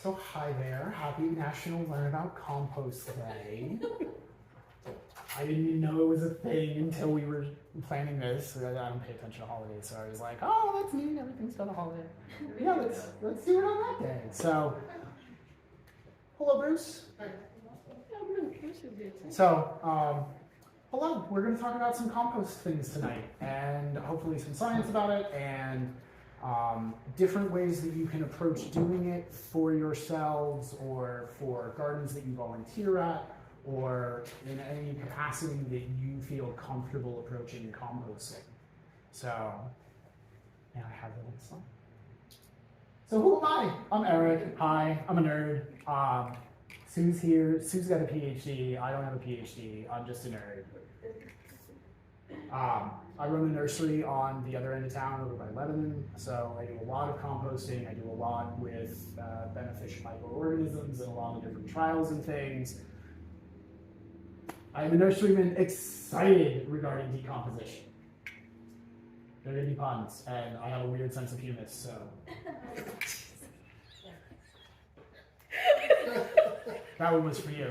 So hi there, happy National Learn About Compost Day. I didn't even know it was a thing until we were planning this. I don't pay attention to holidays, so I was like, oh, that's neat, everything's got a holiday. Yeah, let's do it on that day. So, hello Bruce. So, hello, we're going to talk about some compost things tonight, and hopefully some science about it, and different ways that you can approach doing it for yourselves or for gardens that you volunteer at, or in any capacity that you feel comfortable approaching composting. So, yeah, I have the next one. So who am I? I'm Eric. Hi, I'm a nerd. Sue's here. Sue's got a PhD. I don't have a PhD. I'm just a nerd. I run a nursery on the other end of town over by Lebanon, so I do a lot of composting. I do a lot with beneficial microorganisms and a lot of different trials and things. I'm a nurseryman excited regarding decomposition. There are going to be puns, and I have a weird sense of humor, so. That one was for you.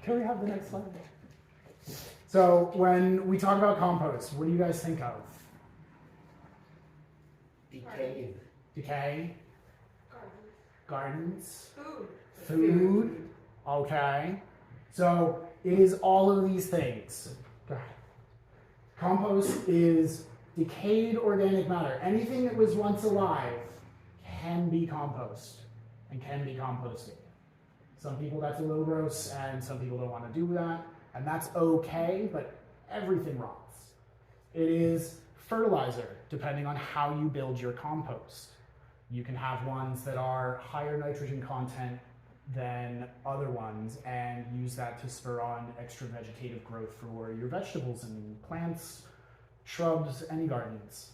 Can we have the next slide? So when we talk about compost, what do you guys think of? Decay. Decay? Gardens? Food. Food? Okay. So it is all of these things. Compost is decayed organic matter. Anything that was once alive can be compost and can be composted. Some people that's a little gross, and some people don't want to do that. And that's okay, but everything rots. It is fertilizer, depending on how you build your compost. You can have ones that are higher nitrogen content than other ones and use that to spur on extra vegetative growth for your vegetables and plants, shrubs, any gardens.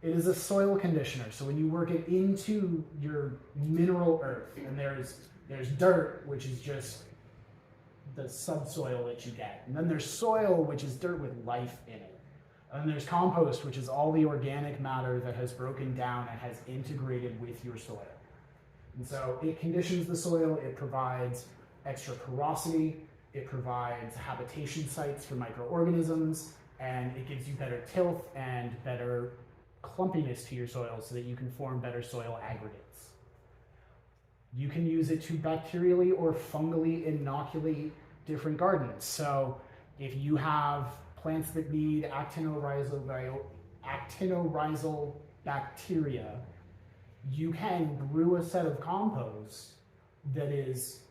It is a soil conditioner, so when you work it into your mineral earth, and there's dirt, which is just the subsoil that you get. And then there's soil, which is dirt with life in it. And then there's compost, which is all the organic matter that has broken down and has integrated with your soil. And so it conditions the soil, it provides extra porosity, it provides habitation sites for microorganisms, and it gives you better tilth and better clumpiness to your soil so that you can form better soil aggregates. You can use it to bacterially or fungally inoculate different gardens. So if you have plants that need actinorhizal bacteria, you can brew a set of compost that is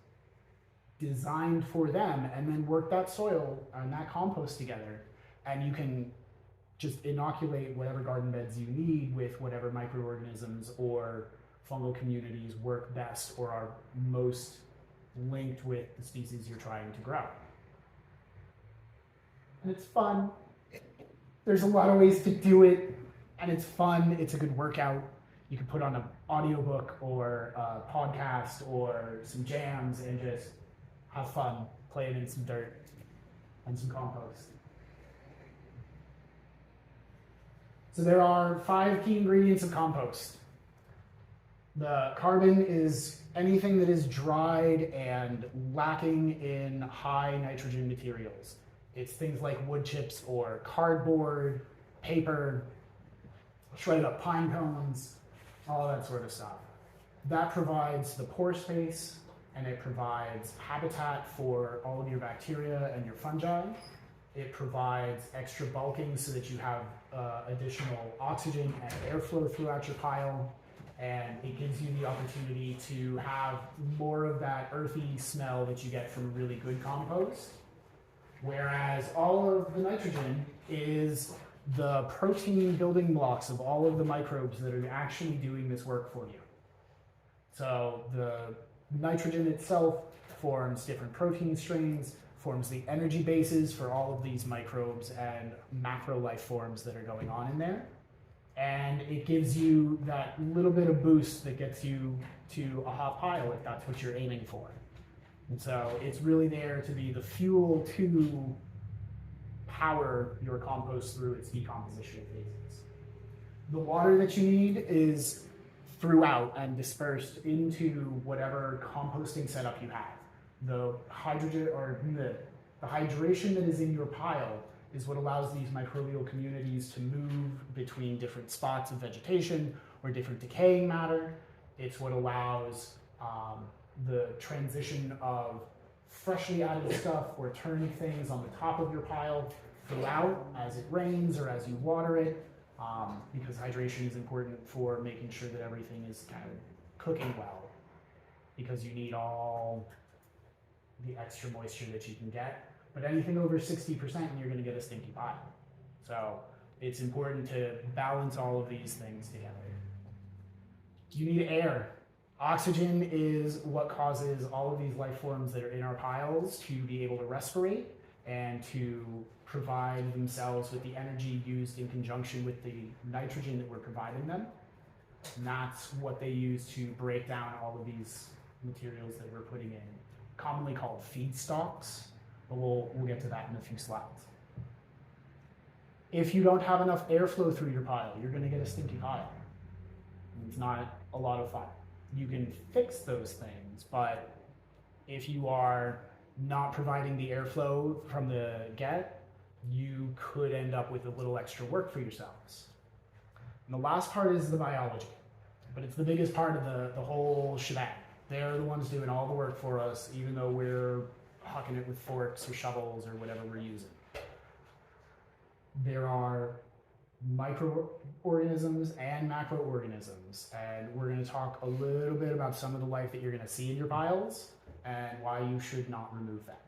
designed for them and then work that soil and that compost together, and you can just inoculate whatever garden beds you need with whatever microorganisms or fungal communities work best or are most linked with the species you're trying to grow. And it's fun. There's a lot of ways to do it, and it's fun. It's a good workout. You can put on an audiobook or a podcast or some jams and just have fun playing in some dirt and some compost. So there are 5 key ingredients of compost. The carbon is anything that is dried and lacking in high nitrogen materials. It's things like wood chips or cardboard, paper, shredded up pine cones, all that sort of stuff. That provides the pore space, and it provides habitat for all of your bacteria and your fungi. It provides extra bulking so that you have additional oxygen and airflow throughout your pile. And it gives you the opportunity to have more of that earthy smell that you get from really good compost. Whereas all of the nitrogen is the protein building blocks of all of the microbes that are actually doing this work for you. So the nitrogen itself forms different protein strains, forms the energy bases for all of these microbes and macro life forms that are going on in there. And it gives you that little bit of boost that gets you to a hot pile if that's what you're aiming for. And so it's really there to be the fuel to power your compost through its decomposition phases. The water that you need is throughout and dispersed into whatever composting setup you have. The hydrogen or the hydration that is in your pile is what allows these microbial communities to move between different spots of vegetation or different decaying matter. It's what allows the transition of freshly added stuff or turning things on the top of your pile throughout as it rains or as you water it, because hydration is important for making sure that everything is kind of cooking well, because you need all the extra moisture that you can get. But anything over 60%, you're going to get a stinky pile. So it's important to balance all of these things together. You need air. Oxygen is what causes all of these life forms that are in our piles to be able to respirate and to provide themselves with the energy used in conjunction with the nitrogen that we're providing them. And that's what they use to break down all of these materials that we're putting in, commonly called feedstocks, but we'll get to that in a few slides. If you don't have enough airflow through your pile, you're going to get a stinky pile. It's not a lot of fun. You can fix those things, but if you are not providing the airflow from the get, you could end up with a little extra work for yourselves. And the last part is the biology, but it's the biggest part of the whole shebang. They're the ones doing all the work for us, even though we're hucking it with forks or shovels or whatever we're using. There are microorganisms and macroorganisms, and we're going to talk a little bit about some of the life that you're going to see in your piles and why you should not remove that.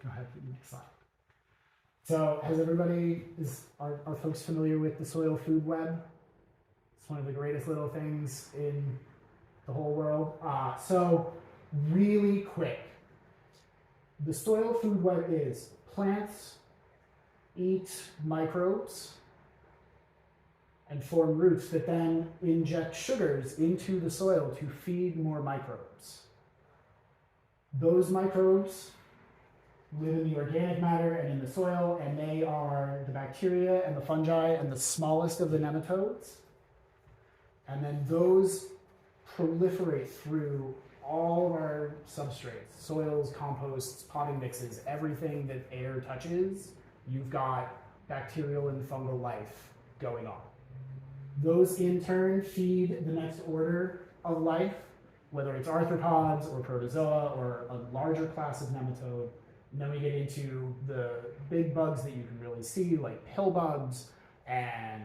Go ahead, next slide. So are folks familiar with the soil food web? It's one of the greatest little things in the whole world. So really quick, the soil food web is plants eat microbes and form roots that then inject sugars into the soil to feed more microbes. Those microbes live in the organic matter and in the soil, and they are the bacteria and the fungi and the smallest of the nematodes. And then those proliferate through all of our substrates, soils, composts, potting mixes, everything that air touches. You've got bacterial and fungal life going on. Those in turn feed the next order of life, whether it's arthropods or protozoa or a larger class of nematode. And then we get into the big bugs that you can really see, like pill bugs, and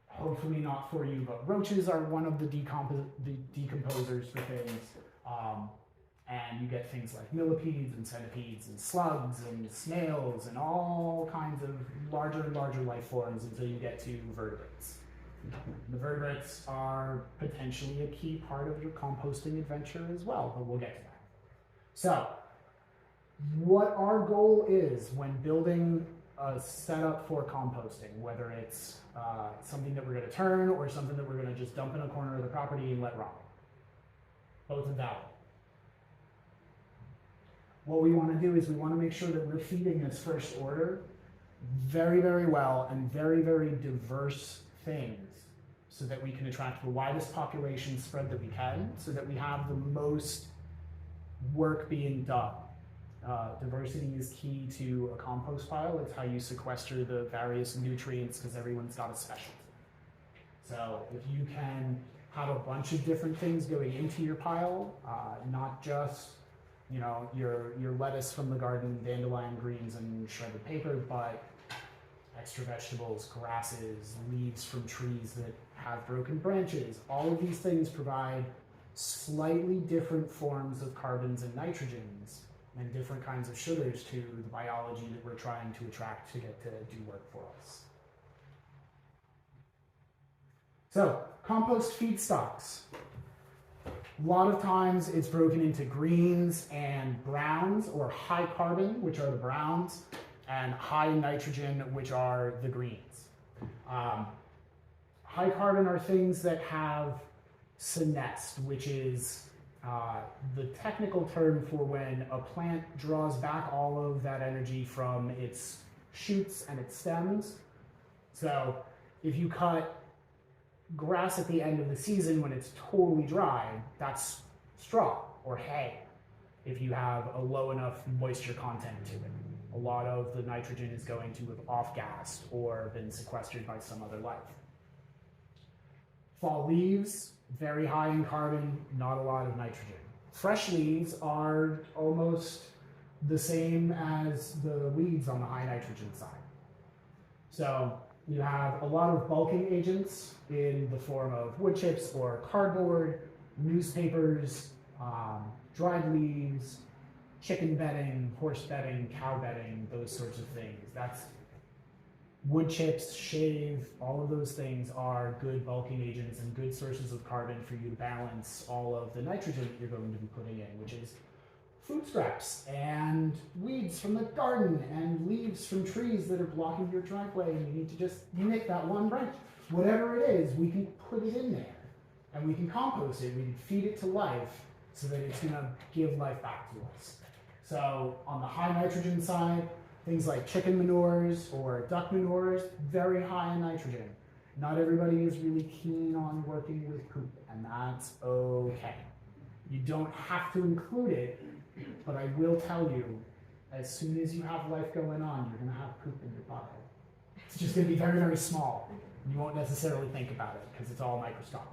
hopefully not for you, but roaches are one of the decomposers for things. And you get things like millipedes and centipedes and slugs and snails and all kinds of larger and larger life forms until you get to vertebrates. The vertebrates are potentially a key part of your composting adventure as well, but we'll get to that. So, what our goal is when building a setup for composting, whether it's something that we're going to turn or something that we're going to just dump in a corner of the property and let rot. Both are valid. What we want to do is we want to make sure that we're feeding this first order very, very well and very, very diverse things so that we can attract the widest population spread that we can, so that we have the most work being done. Diversity is key to a compost pile. It's how you sequester the various nutrients, because everyone's got a specialty. So if you can have a bunch of different things going into your pile, not just your lettuce from the garden, dandelion greens, and shredded paper, but extra vegetables, grasses, leaves from trees that have broken branches. All of these things provide slightly different forms of carbons and nitrogens and different kinds of sugars to the biology that we're trying to attract to get to do work for us. So, compost feedstocks. A lot of times it's broken into greens and browns, or high carbon, which are the browns, and high nitrogen, which are the greens. High carbon are things that have senesced, which is the technical term for when a plant draws back all of that energy from its shoots and its stems. So if you cut grass at the end of the season when it's totally dry, that's straw or hay if you have a low enough moisture content to it. A lot of the nitrogen is going to have off-gassed or been sequestered by some other life. Fall leaves, very high in carbon, not a lot of nitrogen. Fresh leaves are almost the same as the weeds on the high nitrogen side. So you have a lot of bulking agents in the form of wood chips or cardboard, newspapers, dried leaves, chicken bedding, horse bedding, cow bedding, those sorts of things. That's wood chips, shave, all of those things are good bulking agents and good sources of carbon for you to balance all of the nitrogen that you're going to be putting in, which is food scraps and weeds from the garden and leaves from trees that are blocking your driveway, and you need to just nick that one branch. Whatever it is, we can put it in there and we can compost it, we can feed it to life so that it's gonna give life back to us. So on the high nitrogen side, things like chicken manures or duck manures, very high in nitrogen. Not everybody is really keen on working with poop, and that's okay. You don't have to include it, but I will tell you, as soon as you have life going on, you're gonna have poop in your pile. It's just gonna be very, very small. You won't necessarily think about it because it's all microscopic.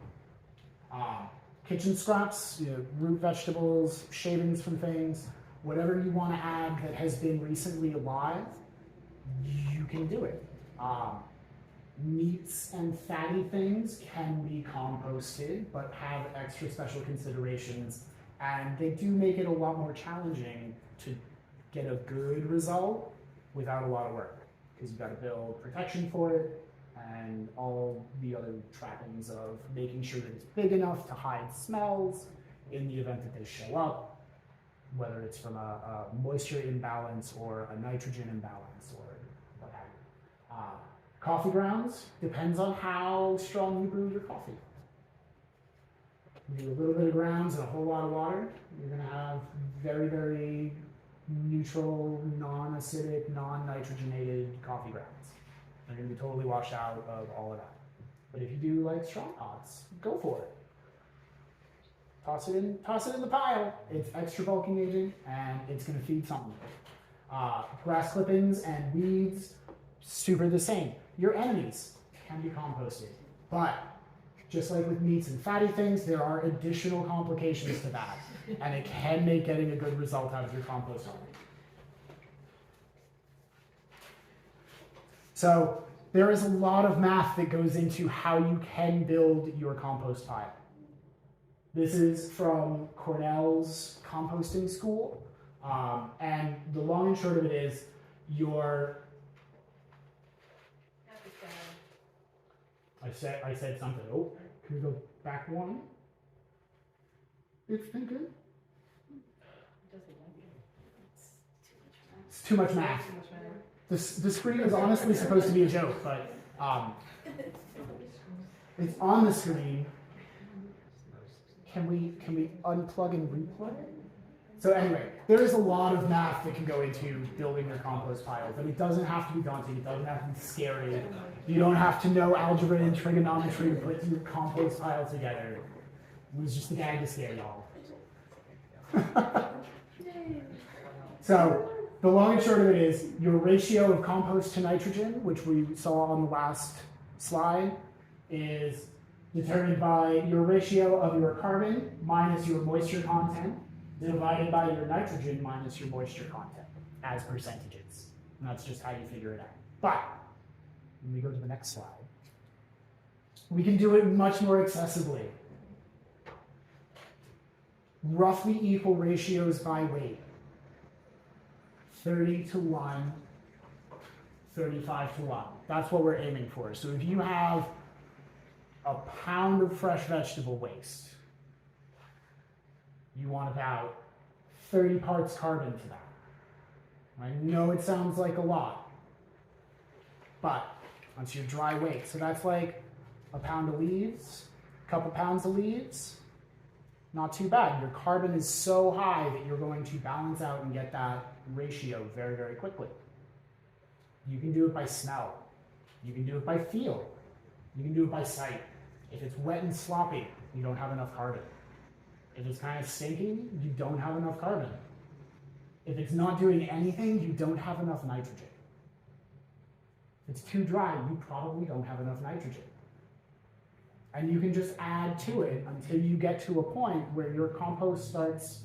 Kitchen scraps, root vegetables, shavings from things, whatever you want to add that has been recently alive, you can do it. Meats and fatty things can be composted, but have extra special considerations, and they do make it a lot more challenging to get a good result without a lot of work, because you've got to build protection for it and all the other trappings of making sure that it's big enough to hide smells in the event that they show up, whether it's from a moisture imbalance or a nitrogen imbalance or what have you. Coffee grounds, depends on how strong you brew your coffee. You do a little bit of grounds and a whole lot of water, you're gonna have very, very neutral, non-acidic, non-nitrogenated coffee grounds. They're gonna be totally washed out of all of that. But if you do like strong pots, go for it. Toss it in the pile. It's extra bulking agent and it's gonna feed something. Grass clippings and weeds, super the same. Your enemies can be composted, but just like with meats and fatty things, there are additional complications to that, and it can make getting a good result out of your compost hard. So there is a lot of math that goes into how you can build your compost pile. This is from Cornell's composting school, and the long and short of it is I said something. Oh, can we go back one? It's thinking. It's too much math. The screen is honestly supposed to be a joke, but it's on the screen. Can we unplug and replug it? So anyway, there is a lot of math that can go into building your compost pile, but it doesn't have to be daunting. It doesn't have to be scary. You don't have to know algebra and trigonometry to put your compost pile together. It was just a gag to scare y'all. So the long and short of it is your ratio of compost to nitrogen, which we saw on the last slide, is determined by your ratio of your carbon minus your moisture content divided by your nitrogen minus your moisture content as percentages. And that's just how you figure it out. But when we go to the next slide, we can do it much more accessibly. Roughly equal ratios by weight. 30 to 1, 35 to 1. That's what we're aiming for. So if you have a pound of fresh vegetable waste, you want about 30 parts carbon to that. I know it sounds like a lot, but that's your dry weight. So that's like a pound of leaves, a couple pounds of leaves, not too bad. Your carbon is so high that you're going to balance out and get that ratio very, very quickly. You can do it by smell. You can do it by feel. You can do it by sight. If it's wet and sloppy, you don't have enough carbon. If it's kind of stinky, you don't have enough carbon. If it's not doing anything, you don't have enough nitrogen. If it's too dry, you probably don't have enough nitrogen. And you can just add to it until you get to a point where your compost starts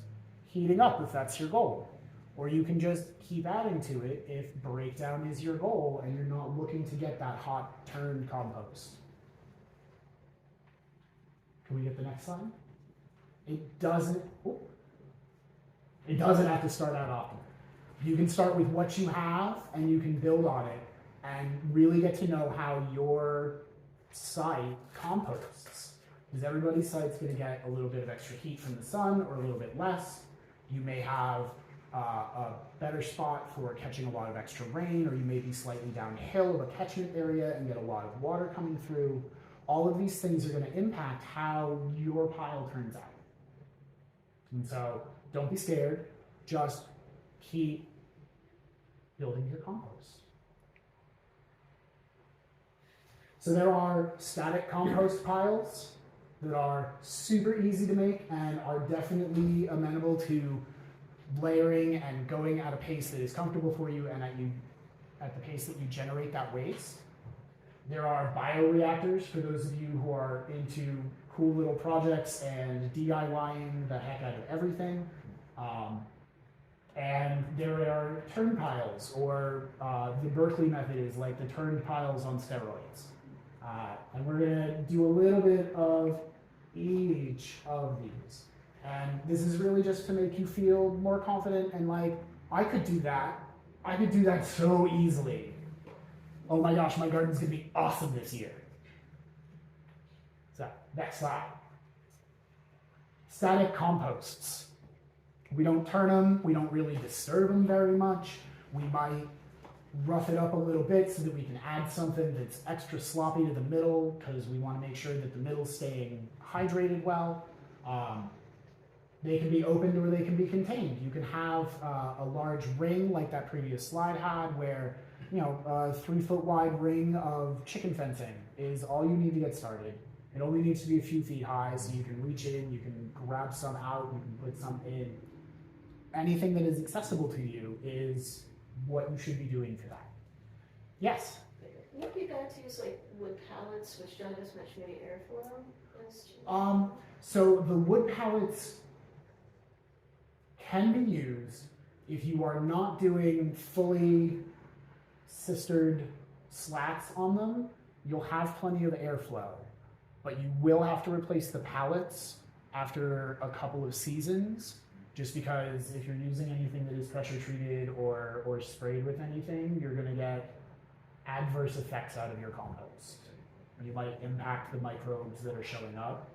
heating up, if that's your goal. Or you can just keep adding to it if breakdown is your goal and you're not looking to get that hot turned compost. Can we get the next slide? It doesn't have to start out optimal. You can start with what you have and you can build on it and really get to know how your site composts. Because everybody's site's going to get a little bit of extra heat from the sun or a little bit less. You may have a better spot for catching a lot of extra rain, or you may be slightly downhill of a catchment area and get a lot of water coming through. All of these things are going to impact how your pile turns out. And so don't be scared, just keep building your compost. So there are static compost piles that are super easy to make and are definitely amenable to layering and going at a pace that is comfortable for you and at the pace that you generate that waste. There are bioreactors for those of you who are into cool little projects and DIYing the heck out of everything. And there are turn piles, or the Berkeley method is like the turn piles on steroids. And we're going to do a little bit of each of these. And this is really just to make you feel more confident and like, I could do that. I could do that so easily. Oh my gosh, my garden's going to be awesome this year. So, next slide. Static composts. We don't turn them. We don't really disturb them very much. We might rough it up a little bit so that we can add something that's extra sloppy to the middle because we want to make sure that the middle's staying hydrated well. They can be opened or they can be contained. You can have a large ring like that previous slide had where, you know, a 3-foot wide ring of chicken fencing is all you need to get started. It only needs to be a few feet high so you can reach in, you can grab some out, you can put some in. Anything that is accessible to you is what you should be doing for that. Yes? Would it be bad to use like wood pallets, which John just mentioned, maybe airflow? So the wood pallets can be used if you are not doing fully cistered slats on them. You'll have plenty of airflow, but you will have to replace the pallets after a couple of seasons, just because if you're using anything that is pressure treated or sprayed with anything, you're going to get adverse effects out of your compost. You might impact the microbes that are showing up,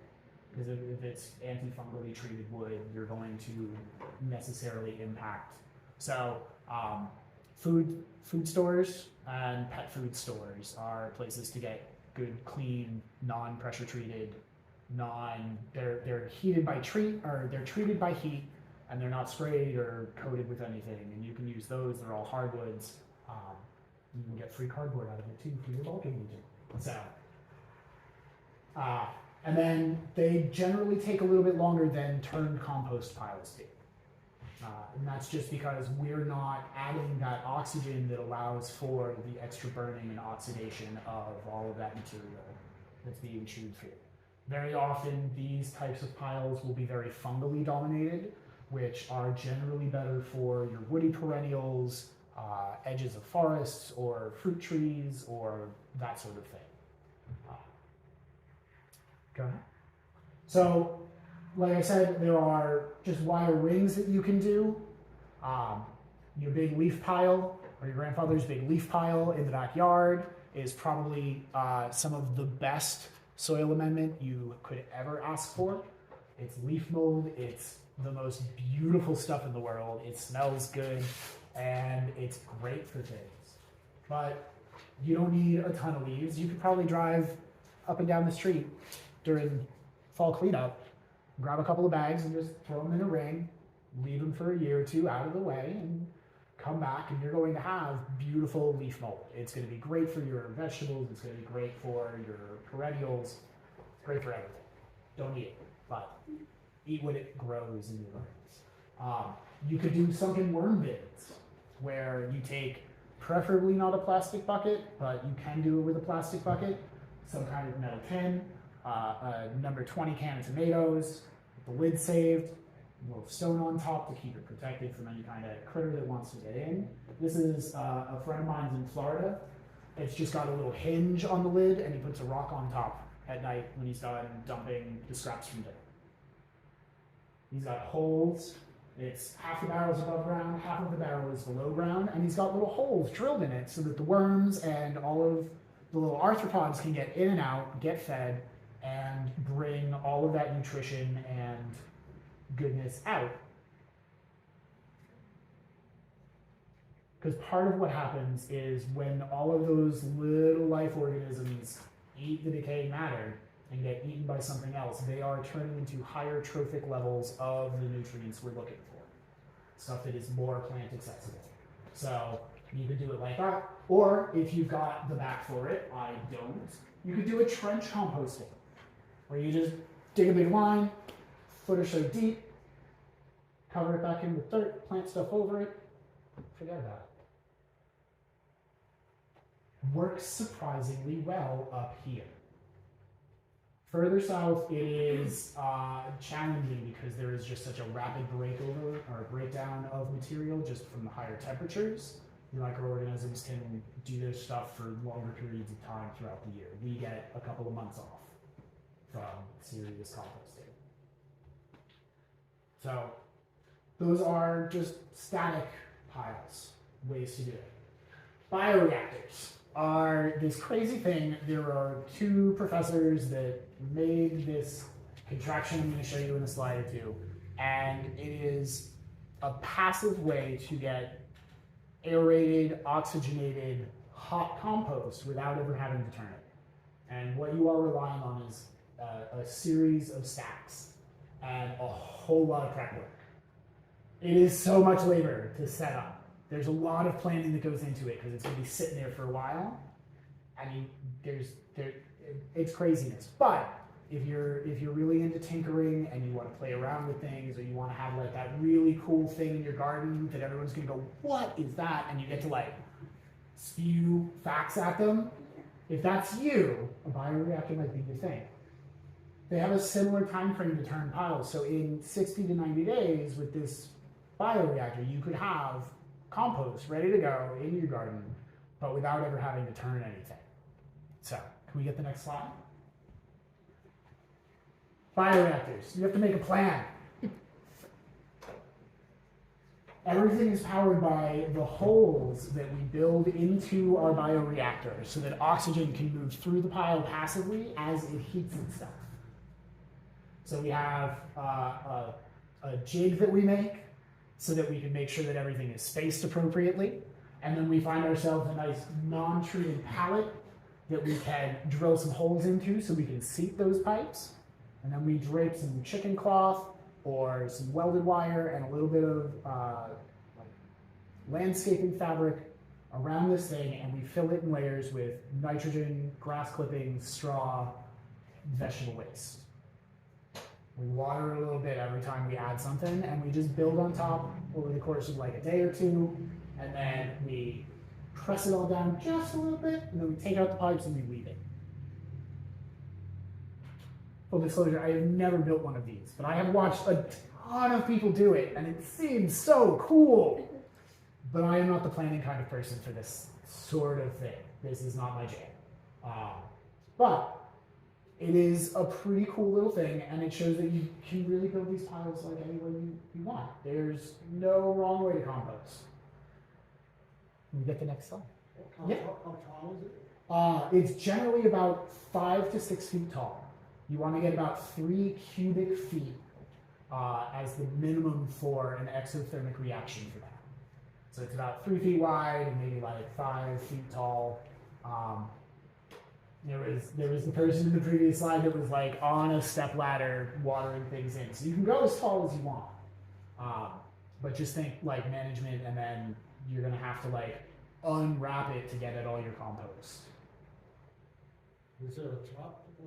because if it's antifungally treated wood, you're going to necessarily impact. So food stores and pet food stores are places to get good, clean, non-pressure treated, they're heated by they're treated by heat, and they're not sprayed or coated with anything. And you can use those. They're all hardwoods. You can get free cardboard out of it too for your bulking agent. So, and then they generally take a little bit longer than turned compost piles do. And that's just because we're not adding that oxygen that allows for the extra burning and oxidation of all of that material that's being chewed through. Very often, these types of piles will be very fungally dominated, which are generally better for your woody perennials, edges of forests, or fruit trees, or that sort of thing. Go ahead. So, like I said, there are just wire rings that you can do. Your big leaf pile, or your grandfather's big leaf pile in the backyard is probably some of the best soil amendment you could ever ask for. It's leaf mold, it's the most beautiful stuff in the world, it smells good, and it's great for things. But you don't need a ton of leaves. You could probably drive up and down the street during fall cleanup, grab a couple of bags and just throw them in a ring, leave them for a year or two out of the way, and come back and you're going to have beautiful leaf mold. It's going to be great for your vegetables, it's going to be great for your perennials. Great for everything. Don't eat it, but eat what it grows in your gardens. You could do sunken worm bins, where you take, preferably not a plastic bucket, but you can do it with a plastic bucket, some kind of metal tin, a number 20 can of tomatoes, the lid saved, a little stone on top to keep it protected from any kind of critter that wants to get in. This is a friend of mine's in Florida. It's just got a little hinge on the lid, and he puts a rock on top at night when he's done dumping the scraps from dinner. He's got holes. It's half the barrel is above ground, half of the barrel is below ground, and he's got little holes drilled in it so that the worms and all of the little arthropods can get in and out, get fed, and bring all of that nutrition and goodness out. Because part of what happens is when all of those little life organisms eat the decaying matter and get eaten by something else, they are turning into higher trophic levels of the nutrients we're looking for. Stuff that is more plant accessible. So you could do it like that, or if you've got the back for it, I don't, you could do a trench composting, where you just dig a big line, foot or so deep, cover it back in with dirt, plant stuff over it, forget about it. Works surprisingly well up here. Further south, it is challenging because there is just such a rapid breakover or breakdown of material just from the higher temperatures. The microorganisms can do their stuff for longer periods of time throughout the year. We get a couple of months off from serious composting. So those are just static piles, ways to do it. Bioreactors are this crazy thing. There are two professors that made this contraction I'm going to show you in a slide or two, and it is a passive way to get aerated, oxygenated, hot compost without ever having to turn it. And what you are relying on is a series of stacks and a whole lot of prep work. It is so much labor to set up. There's a lot of planning that goes into it because it's going to be sitting there for a while. I mean, it's craziness. But if you're really into tinkering and you want to play around with things, or you want to have like that really cool thing in your garden that everyone's going to go, what is that? And you get to like spew facts at them. If that's you, a bioreactor might be your thing. They have a similar time frame to turn piles. So in 60 to 90 days with this bioreactor, you could have compost ready to go in your garden, but without ever having to turn anything. So, can we get the next slide? Bioreactors. You have to make a plan. Everything is powered by the holes that we build into our bioreactor so that oxygen can move through the pile passively as it heats itself. So we have a jig that we make so that we can make sure that everything is spaced appropriately. And then we find ourselves a nice non-treated pallet that we can drill some holes into so we can seat those pipes. And then we drape some chicken cloth or some welded wire and a little bit of landscaping fabric around this thing, and we fill it in layers with nitrogen, grass clippings, straw, vegetable waste. We water it a little bit every time we add something, and we just build on top over the course of like a day or two, and then we press it all down just a little bit, and then we take out the pipes and we weave it. Full disclosure, I have never built one of these, but I have watched a ton of people do it, and it seems so cool. But I am not the planning kind of person for this sort of thing. This is not my jam. But it is a pretty cool little thing, and it shows that you can really build these piles like any way you want. There's no wrong way to compost. Can we get the next slide? How tall is it? It's generally about 5 to 6 feet tall. You want to get about 3 cubic feet as the minimum for an exothermic reaction for that. So it's about 3 feet wide and maybe like 5 feet tall. There was the person in the previous slide that was like on a step ladder watering things in. So you can go as tall as you want. But just think like management, and then you're gonna have to like unwrap it to get at all your compost. Is there a top to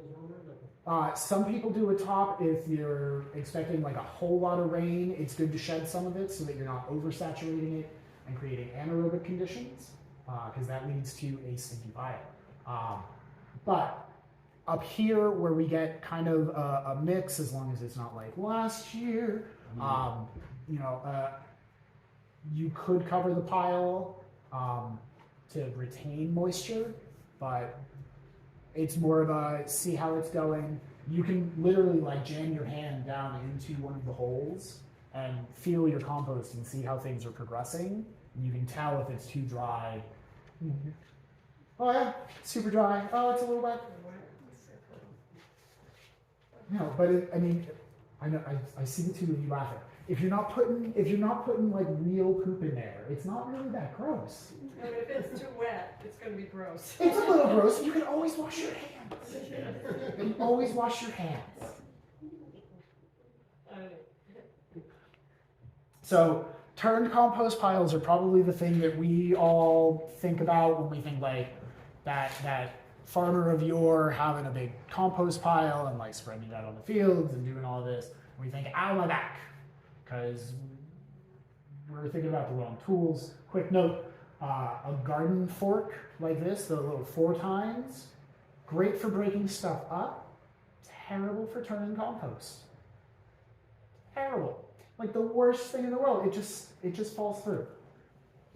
Some people do a top if you're expecting like a whole lot of rain. It's good to shed some of it so that you're not oversaturating it and creating anaerobic conditions, because that leads to a stinky pile. But up here where we get kind of a mix, as long as it's not like last year, you could cover the pile to retain moisture, but it's more of a see how it's going. You can literally like jam your hand down into one of the holes and feel your compost and see how things are progressing. You can tell if it's too dry. Oh yeah, super dry. Oh, it's a little wet. No, but I know I see the two of you laughing. If you're not putting like real poop in there, it's not really that gross. No, but if it's too wet, it's going to be gross. It's a little gross. You can always wash your hands. You can always wash your hands. So turned compost piles are probably the thing that we all think about when we think like that farmer of yore having a big compost pile and like spreading it out on the fields and doing all this. We think, ow, my back, because we're thinking about the wrong tools. Quick note, a garden fork like this, the little 4 tines, great for breaking stuff up, terrible for turning compost. Terrible. Like the worst thing in the world. It just falls through.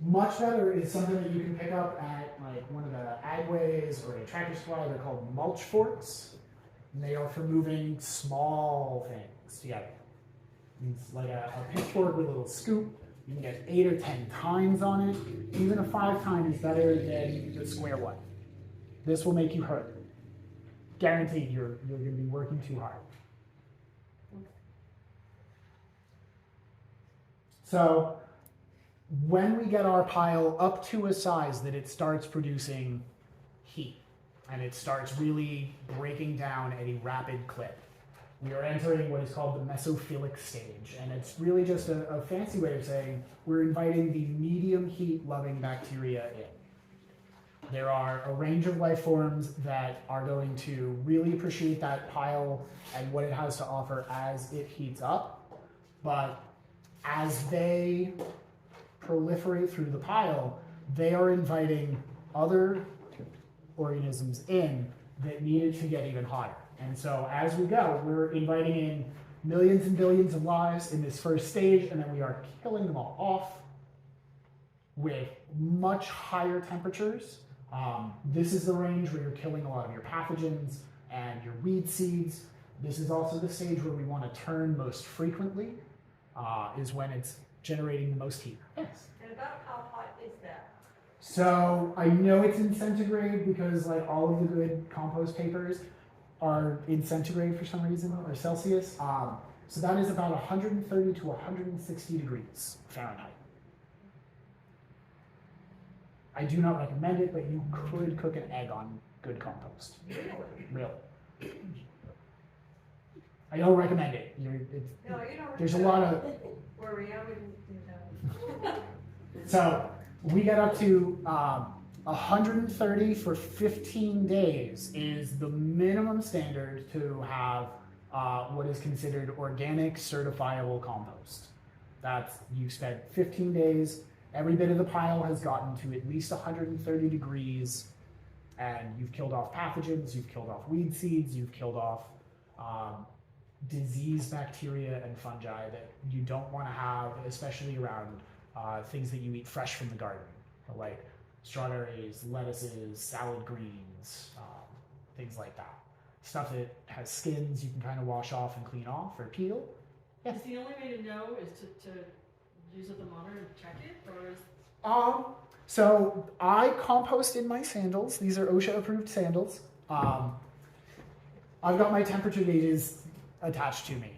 Much better is something that you can pick up at like one of the agways or a Tractor Supply. They're called mulch forks. And they are for moving small things together. It's like a pitchfork with a little scoop. You can get 8 or 10 tines on it. Even a 5 tine is better than the square one. This will make you hurt. Guaranteed you're going to be working too hard. So when we get our pile up to a size that it starts producing heat and it starts really breaking down at a rapid clip, we are entering what is called the mesophilic stage. And it's really just a fancy way of saying we're inviting the medium heat loving bacteria in. There are a range of life forms that are going to really appreciate that pile and what it has to offer as it heats up. But as they proliferate through the pile, they are inviting other organisms in that need it to get even hotter. And so as we go, we're inviting in millions and billions of lives in this first stage, and then we are killing them all off with much higher temperatures. This is the range where you're killing a lot of your pathogens and your weed seeds. This is also the stage where we want to turn most frequently, is when it's generating the most heat. Yes? And about how hot is that? So I know it's in centigrade because like all of the good compost papers are in centigrade for some reason, or Celsius. So that is about 130 to 160 degrees Fahrenheit. I do not recommend it, but you could cook an egg on good compost. Really. I don't recommend it. No, you don't. There's a lot of... Where we are, we can do that. So we get up to 130 for 15 days is the minimum standard to have what is considered organic certifiable compost. That's, you spent 15 days, every bit of the pile has gotten to at least 130 degrees, and you've killed off pathogens, you've killed off weed seeds, you've killed off disease bacteria and fungi that you don't want to have, especially around things that you eat fresh from the garden, like strawberries, lettuces, salad greens, things like that. Stuff that has skins you can kind of wash off and clean off or peel. Yes. Is the only way to know is to use a thermometer and check it, or is... So I compost in my sandals. These are OSHA approved sandals. I've got my temperature gauges attached to me.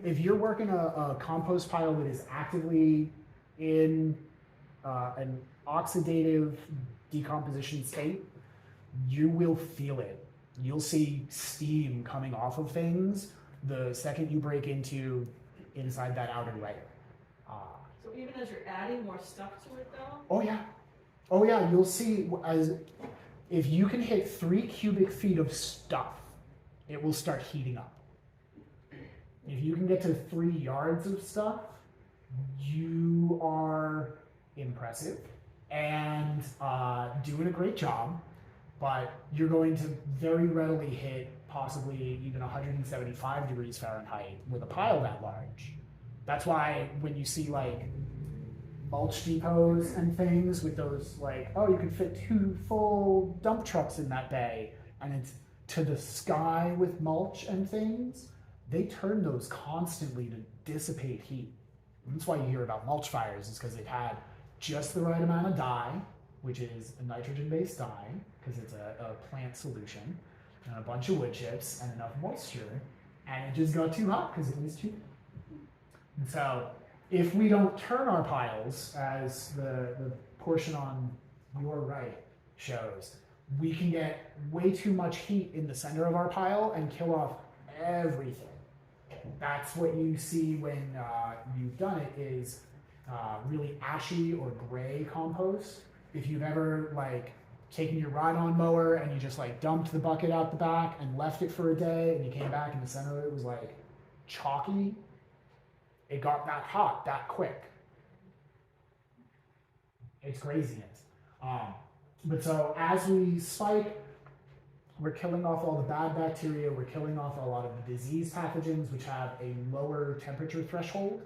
If you're working a compost pile that is actively in an oxidative decomposition state, you will feel it. You'll see steam coming off of things the second you break into inside that outer layer. So even as you're adding more stuff to it, though? Oh yeah, you'll see as If you can hit 3 cubic feet of stuff, it will start heating up. If you can get to 3 yards of stuff, you are impressive and doing a great job, but you're going to very readily hit possibly even 175 degrees Fahrenheit with a pile that large. That's why when you see like mulch depots and things with those like, oh, you can fit 2 full dump trucks in that bay and it's to the sky with mulch and things, they turn those constantly to dissipate heat. And that's why you hear about mulch fires, is because they've had just the right amount of dye, which is a nitrogen-based dye, because it's a plant solution, and a bunch of wood chips and enough moisture, and it just got too hot because it was too. And so, if we don't turn our piles, as the portion on your right shows, we can get way too much heat in the center of our pile and kill off everything. That's what you see when you've done it, is really ashy or gray compost. If you've ever like taken your ride-on mower and you just like dumped the bucket out the back and left it for a day and you came back and the center of it was like chalky, it got that hot that quick. It's craziness. But so as we spike, we're killing off all the bad bacteria, we're killing off a lot of the disease pathogens which have a lower temperature threshold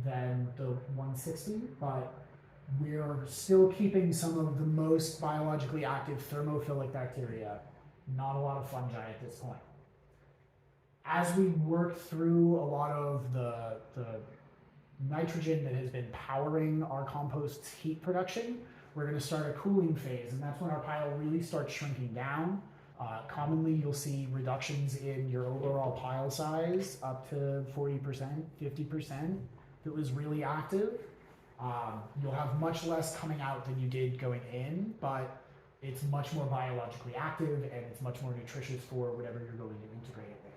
than the 160, but we're still keeping some of the most biologically active thermophilic bacteria, not a lot of fungi at this point. As we work through a lot of the nitrogen that has been powering our compost's heat production, we're going to start a cooling phase, and that's when our pile really starts shrinking down. Commonly, you'll see reductions in your overall pile size up to 40%, 50% if it was really active. You'll have much less coming out than you did going in, but it's much more biologically active and it's much more nutritious for whatever you're going to integrate it with.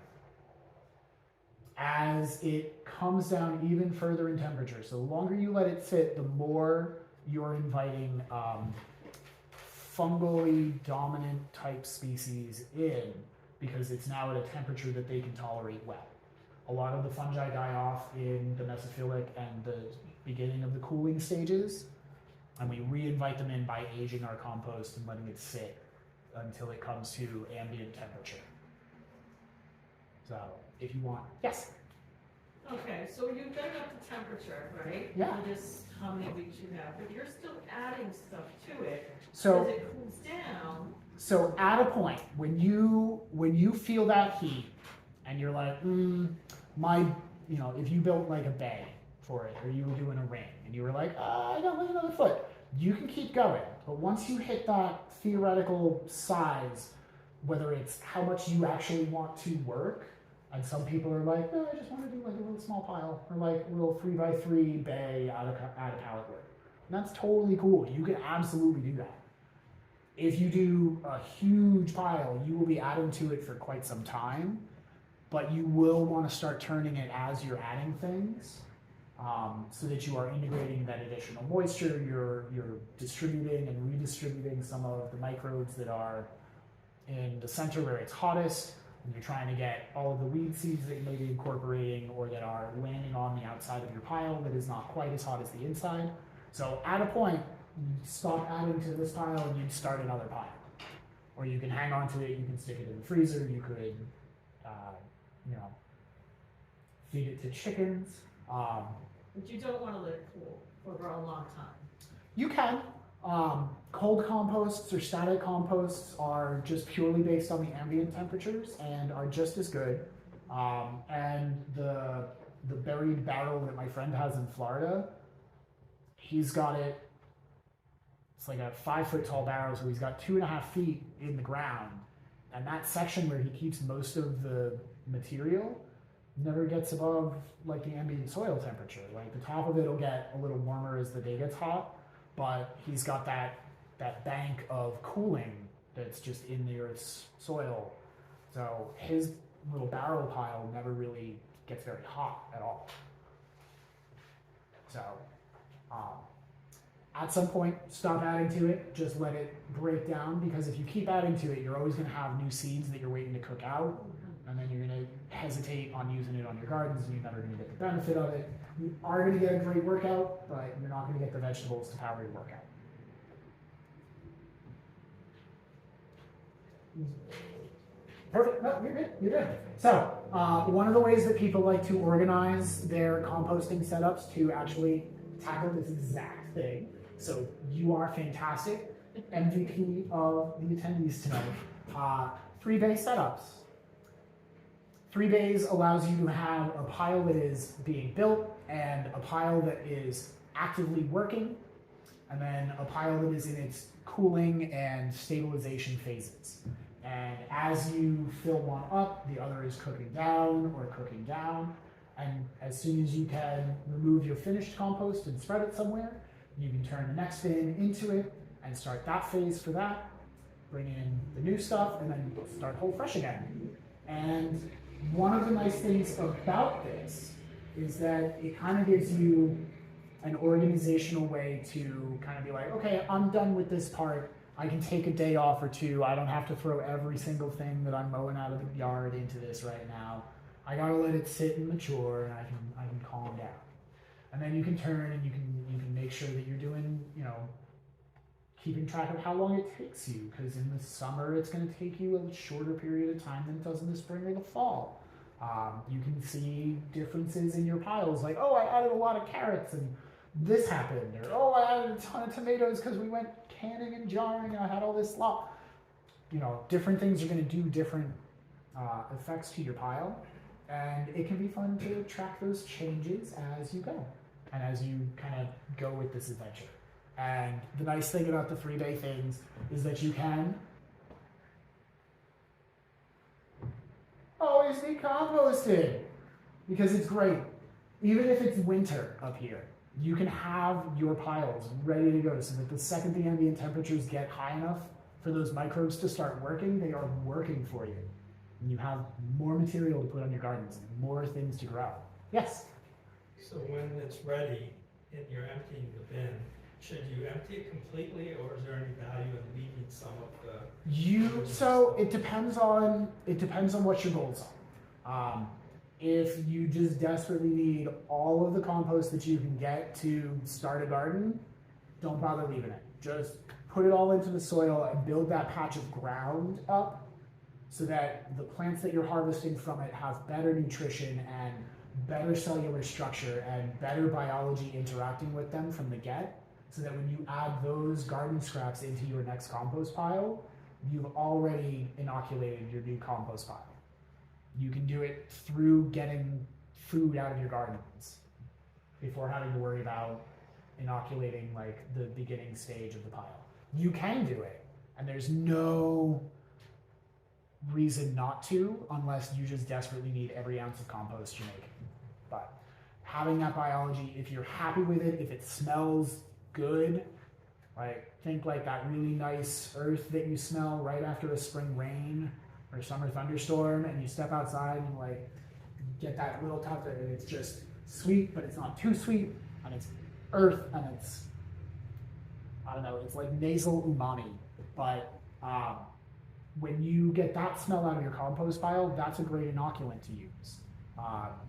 As it comes down even further in temperature, so the longer you let it sit, the more you're inviting fungally dominant type species in, because it's now at a temperature that they can tolerate well. A lot of the fungi die off in the mesophilic and the beginning of the cooling stages, and we re-invite them in by aging our compost and letting it sit until it comes to ambient temperature. So if you want, yes? Okay, so you've done up the temperature, right? Yeah. For this, how many weeks you have, but you're still adding stuff to it. So as it cools down. So at a point, when you feel that heat and you're like, if you built like a bay for it, or you were doing a ring and you were like, I got like another foot, you can keep going. But once you hit that theoretical size, whether it's how much you actually want to work, and some people are like, no, I just want to do like a little small pile, or like a little 3x3 bay out of pallet wood. And that's totally cool. You can absolutely do that. If you do a huge pile, you will be adding to it for quite some time, but you will want to start turning it as you're adding things, so that you are integrating that additional moisture. You're distributing and redistributing some of the microbes that are in the center where it's hottest, and you're trying to get all of the weed seeds that you may be incorporating or that are landing on the outside of your pile that is not quite as hot as the inside. So at a point, you stop adding to this pile and you'd start another pile. Or you can hang on to it, you can stick it in the freezer, you could, feed it to chickens. But you don't want to let it cool for a long time. You can. Cold composts or static composts are just purely based on the ambient temperatures and are just as good. And the buried barrel that my friend has in Florida, he's got it. It's like a 5-foot tall barrel, so he's got 2.5 feet in the ground. And that section where he keeps most of the material never gets above like the ambient soil temperature. Like the top of it will get a little warmer as the day gets hot, but he's got that bank of cooling that's just in the Earth's soil. So his little barrel pile never really gets very hot at all. So At some point, stop adding to it, just let it break down, because if you keep adding to it, you're always going to have new seeds that you're waiting to cook out, and then you're going to hesitate on using it on your gardens, and you're never going to get the benefit of it. You are going to get a great workout, but you're not going to get the vegetables to power your workout. Perfect. No, you're good. You're good. So, one of the ways that people like to organize their composting setups to actually tackle this exact thing. So, you are fantastic. MVP of the attendees tonight. 3-bay setups. 3 bays allows you to have a pile that is being built and a pile that is actively working, and then a pile that is in its cooling and stabilization phases. And as you fill one up, the other is cooking down or cooking down. And as soon as you can remove your finished compost and spread it somewhere, you can turn the next bin into it and start that phase for that, bring in the new stuff, and then start whole fresh again. And one of the nice things about this is that it kind of gives you an organizational way to kind of be like, okay, I'm done with this part. I can take a day off or two. I don't have to throw every single thing that I'm mowing out of the yard into this right now. I gotta let it sit and mature, and I can calm down. And then you can turn and you can make sure that you're doing, keeping track of how long it takes you, because in the summer it's going to take you a shorter period of time than it does in the spring or the fall. You can see differences in your piles, like, oh, I added a lot of carrots and this happened, or oh, I added a ton of tomatoes because we went canning and jarring and I had all this slop. Different things are going to do different effects to your pile, and it can be fun to track those changes as you go and as you kind of go with this adventure. And the nice thing about the 3-bay things is that you can always be composted, because it's great. Even if it's winter up here, you can have your piles ready to go, so that the second the ambient temperatures get high enough for those microbes to start working, they are working for you. And you have more material to put on your gardens, and more things to grow. Yes? So when it's ready and you're emptying the bin, should you empty it completely, or is there any value in leaving some of the... So it depends on what your goals are. If you just desperately need all of the compost that you can get to start a garden, don't bother leaving it. Just put it all into the soil and build that patch of ground up so that the plants that you're harvesting from it have better nutrition and better cellular structure and better biology interacting with them from the get, so that when you add those garden scraps into your next compost pile, you've already inoculated your new compost pile. You can do it through getting food out of your gardens before having to worry about inoculating like the beginning stage of the pile. You can do it, and there's no reason not to, unless you just desperately need every ounce of compost you're making. But having that biology, if you're happy with it, if it smells good, like think like that really nice earth that you smell right after a spring rain or a summer thunderstorm, and you step outside and like get that little touch, and it's just sweet, but it's not too sweet, and it's earth, and it's, I don't know, it's like nasal umami. But when you get that smell out of your compost pile, that's a great inoculant to use.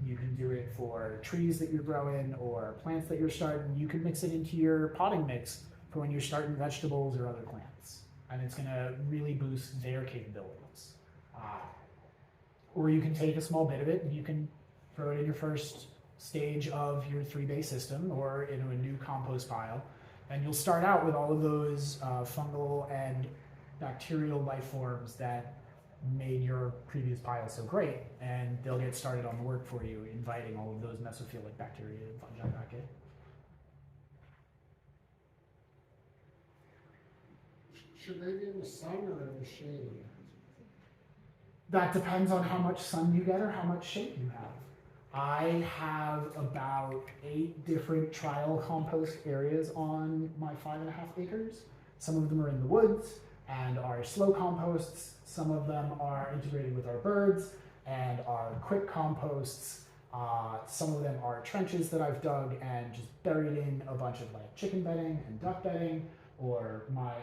You can do it for trees that you're growing or plants that you're starting. You can mix it into your potting mix for when you're starting vegetables or other plants, and it's going to really boost their capabilities. Or you can take a small bit of it and you can throw it in your first stage of your 3-bay system or into a new compost pile, and you'll start out with all of those fungal and bacterial life forms that made your previous pile so great, and they'll get started on the work for you, inviting all of those mesophilic bacteria and fungi back in. Should they be in the sun or in the shade? That depends on how much sun you get or how much shade you have. I have about 8 different trial compost areas on my 5.5 acres. Some of them are in the woods and are slow composts. Some of them are integrated with our birds and are quick composts. Some of them are trenches that I've dug and just buried in a bunch of like chicken bedding and duck bedding, or my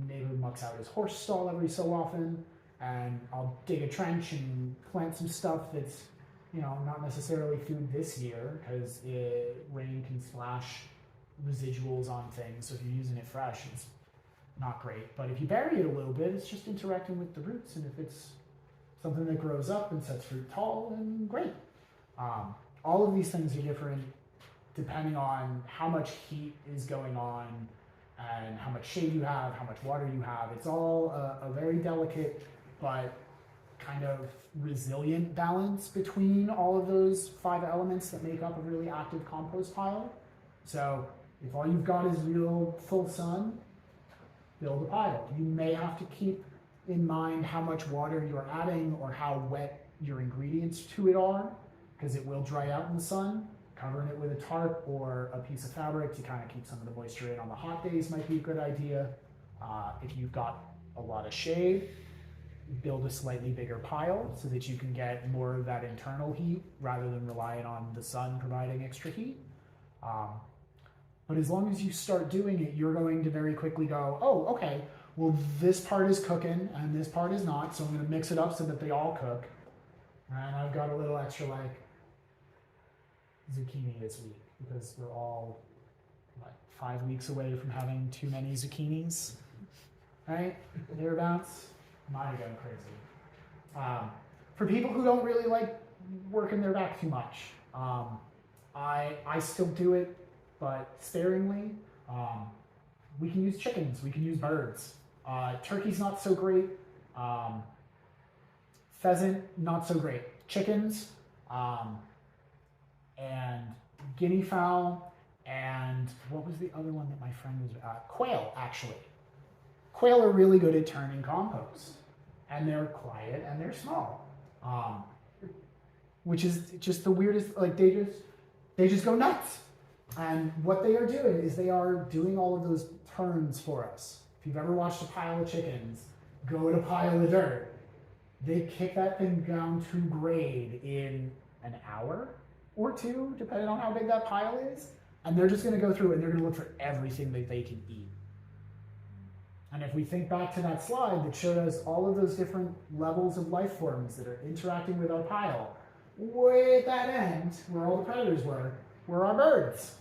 neighbor mucks out his horse stall every so often, and I'll dig a trench and plant some stuff that's, you know, not necessarily food this year, because rain can splash residuals on things, so if you're using it fresh, it's not great. But if you bury it a little bit, it's just interacting with the roots, and if it's something that grows up and sets fruit tall, then great. All of these things are different depending on how much heat is going on and how much shade you have, how much water you have. It's all a very delicate but kind of resilient balance between all of those 5 elements that make up a really active compost pile. So if all you've got is real full sun, build a pile. You may have to keep in mind how much water you're adding or how wet your ingredients to it are, because it will dry out in the sun. Covering it with a tarp or a piece of fabric to kind of keep some of the moisture in on the hot days might be a good idea. If you've got a lot of shade, build a slightly bigger pile so that you can get more of that internal heat rather than relying on the sun providing extra heat. But as long as you start doing it, you're going to very quickly go, oh, okay, well, this part is cooking and this part is not, so I'm going to mix it up so that they all cook. And I've got a little extra, like, zucchini this week, because we're all, like, 5 weeks away from having too many zucchinis, right? Thereabouts. Mine are going crazy. For people who don't really like working their back too much, I still do it, but sparingly. We can use chickens, we can use birds. Turkey's not so great. Pheasant, not so great. Chickens, and guinea fowl, and what was the other one that my friend was, quail, actually. Quail are really good at turning compost, and they're quiet and they're small, which is just the weirdest, like they just go nuts. And what they are doing is they are doing all of those turns for us. If you've ever watched a pile of chickens go in a pile of dirt, they kick that thing down to grade in an hour or 2, depending on how big that pile is. And they're just going to go through and they're going to look for everything that they can eat. And if we think back to that slide that showed us all of those different levels of life forms that are interacting with our pile, way at that end, where all the predators were our birds.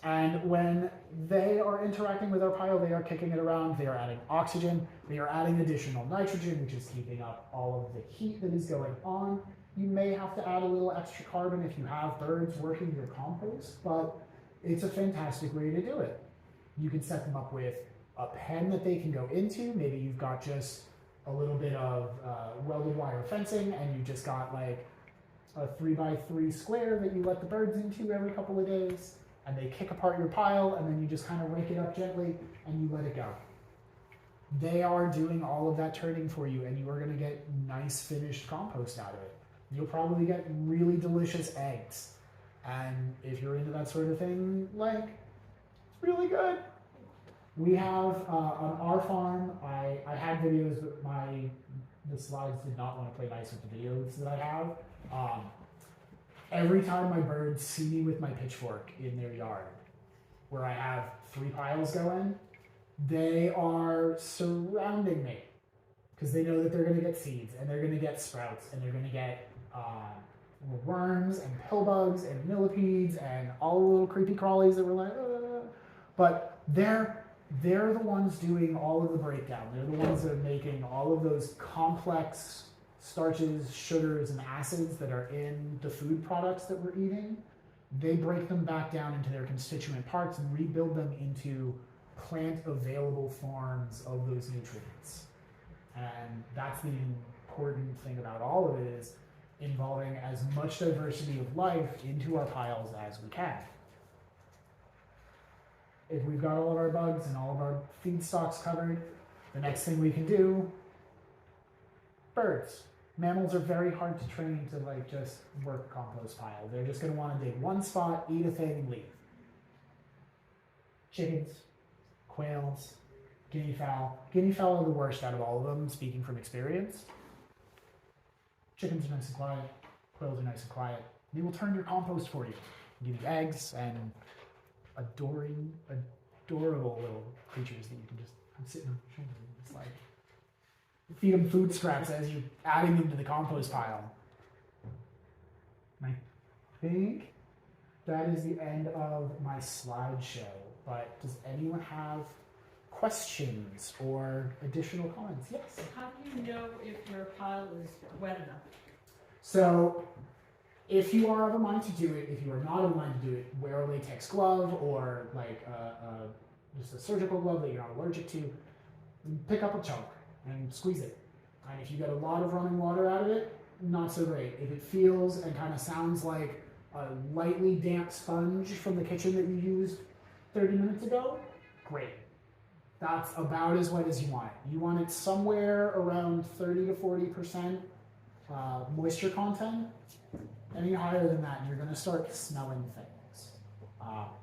And when they are interacting with our pile, they are kicking it around, they are adding oxygen, they are adding additional nitrogen, which is keeping up all of the heat that is going on. You may have to add a little extra carbon if you have birds working your compost, but it's a fantastic way to do it. You can set them up with a pen that they can go into. Maybe you've got just a little bit of welded wire fencing and you just got like a 3x3 square that you let the birds into every couple of days, and they kick apart your pile, and then you just kind of rake it up gently and you let it go. They are doing all of that turning for you, and you are going to get nice finished compost out of it. You'll probably get really delicious eggs. And if you're into that sort of thing, like, it's really good. We have, on our farm, I had videos, but the slides did not want to play nice with the videos that I have. Every time my birds see me with my pitchfork in their yard, where I have 3 piles going, they are surrounding me because they know that they're going to get seeds and they're going to get sprouts and they're going to get worms and pill bugs and millipedes and all the little creepy crawlies that were like, but they're the ones doing all of the breakdown. They're the ones that are making all of those complex starches, sugars, and acids that are in the food products that we're eating. They break them back down into their constituent parts and rebuild them into plant-available forms of those nutrients. And that's the important thing about all of it, is involving as much diversity of life into our piles as we can. If we've got all of our bugs and all of our feedstocks covered, the next thing we can do, birds. Mammals are very hard to train to like just work a compost pile. They're just going to want to dig one spot, eat a thing, and leave. Chickens, quails, guinea fowl. Guinea fowl are the worst out of all of them, speaking from experience. Chickens are nice and quiet. Quails are nice and quiet. They will turn your compost for you. Give you eggs and adorable little creatures that you can just sit on your shoulder and just like feed them food scraps as you're adding them to the compost pile. And I think that is the end of my slideshow. But does anyone have questions or additional comments? Yes. How do you know if your pile is wet enough? So, if you are of a mind to do it, if you are not of a mind to do it, wear a latex glove or like just a surgical glove that you're not allergic to. Pick up a chunk and squeeze it. And if you get a lot of running water out of it, not so great. If it feels and kind of sounds like a lightly damp sponge from the kitchen that you used 30 minutes ago, great. That's about as wet as you want it. You want it somewhere around 30 to 40% moisture content. Any higher than that, you're going to start smelling things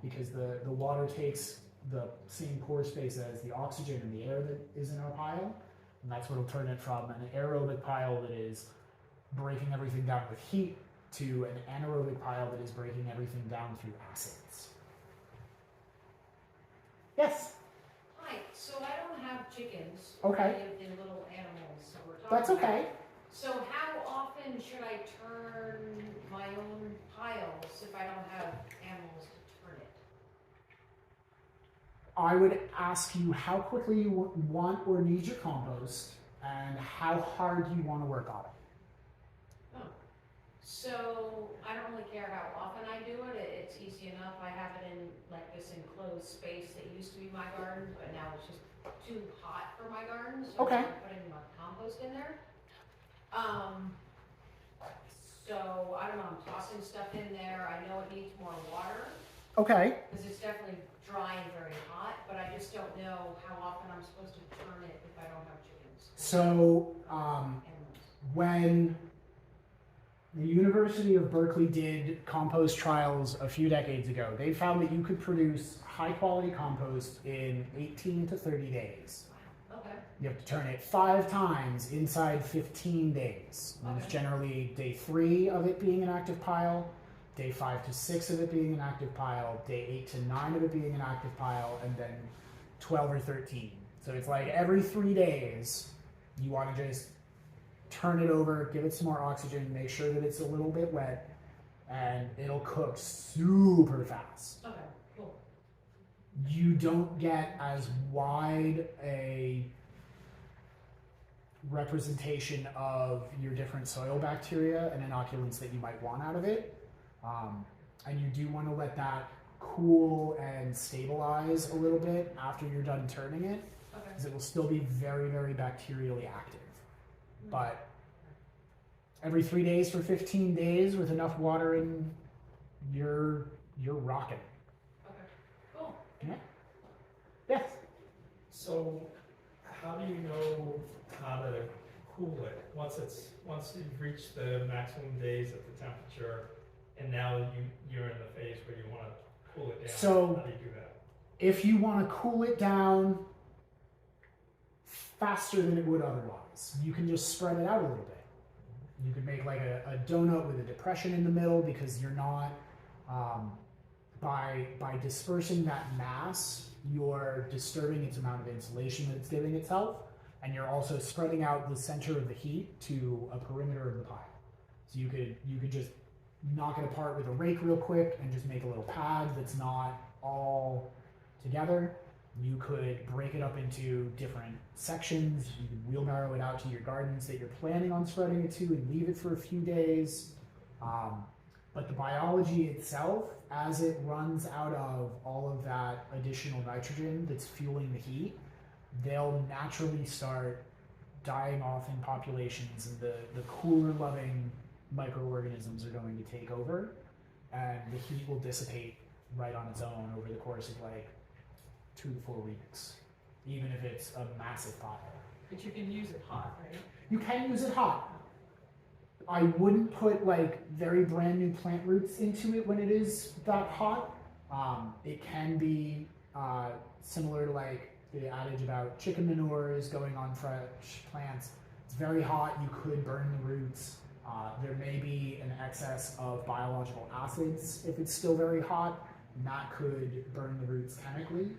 because the water takes the same pore space as the oxygen and the air that is in our pile, and that's what will turn it from an aerobic pile that is breaking everything down with heat to an anaerobic pile that is breaking everything down through acids. Yes? Hi, so I don't have chickens. Okay. The little animals that we're talking That's about. okay. So how often should I turn my own piles if I don't have animals to turn it? I would ask you how quickly you want or need your compost and how hard you want to work on it. Oh. So I don't really care how often I do it. It's easy enough. I have it in like this enclosed space that used to be my garden, but now it's just too hot for my garden. So Okay. I'm putting my compost in there. So I don't know, I'm tossing stuff in there. I know it needs more water Okay. because it's definitely dry and very hot, but I just don't know how often I'm supposed to turn it if I don't have chickens. So, Animals. when the University of Berkeley did compost trials a few decades ago, they found that you could produce high quality compost in 18 to 30 days. Okay. You have to turn it 5 times inside 15 days. And it's Okay. generally day 3 of it being an active pile, day 5 to 6 of it being an active pile, day 8 to 9 of it being an active pile, and then 12 or 13. So it's like every 3 days, you want to just turn it over, give it some more oxygen, make sure that it's a little bit wet, and it'll cook super fast. Okay, cool. You don't get as wide a representation of your different soil bacteria and inoculants that you might want out of it. And you do want to let that cool and stabilize a little bit after you're done turning it, Okay. because it will still be very, very bacterially active. But every 3 days for 15 days with enough water in, you're rocking. Okay. Cool. Yes. So, how do you know how to cool it? Once you've reached the maximum days at the temperature, and now you're in the phase where you want to cool it down. So- how do you do that? If you want to cool it down faster than it would otherwise, you can just spread it out a little bit. You could make like a donut with a depression in the middle, because you're not, by dispersing that mass, you're disturbing its amount of insulation that it's giving itself, and you're also spreading out the center of the heat to a perimeter of the pile. So you could just knock it apart with a rake real quick and just make a little pad that's not all together. You could break it up into different sections. You could wheelbarrow it out to your gardens that you're planning on spreading it to and leave it for a few days. But the biology itself, as it runs out of all of that additional nitrogen that's fueling the heat, they'll naturally start dying off in populations, and the cooler loving microorganisms are going to take over, and the heat will dissipate right on its own over the course of like 2 to 4 weeks, even if it's a massive pile. But you can use it hot, right? You can use it hot. I wouldn't put like very brand new plant roots into it when it is that hot. It can be similar to like the adage about chicken manures going on fresh plants. It's very hot, you could burn the roots. There may be an excess of biological acids if it's still very hot, and that could burn the roots chemically.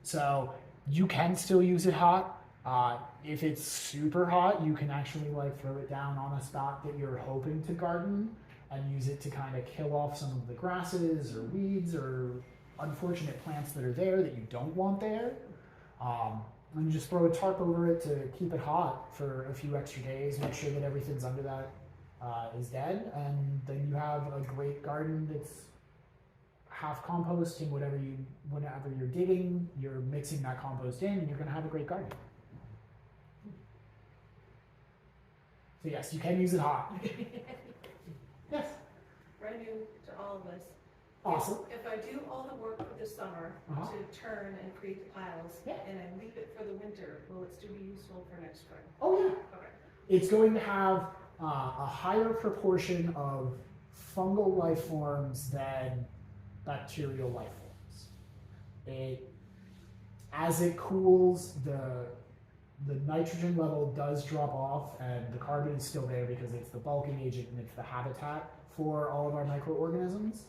So you can still use it hot. If it's super hot, you can actually like throw it down on a spot that you're hoping to garden and use it to kind of kill off some of the grasses or weeds or unfortunate plants that are there that you don't want there. And just throw a tarp over it to keep it hot for a few extra days, make sure that everything's under that is dead, and then you have a great garden that's half compost, and whenever you're digging, you're mixing that compost in, and you're going to have a great garden. So yes, you can use it hot. Yes. Brand new to all of us. Awesome. If I do all the work for the summer Uh-huh. to turn and create the piles, Yeah. and I leave it for the winter, will it still be useful for next spring? Oh yeah. Okay. It's going to have a higher proportion of fungal life forms than bacterial life forms. As it cools, the nitrogen level does drop off, and the carbon is still there because it's the bulking agent and it's the habitat for all of our microorganisms.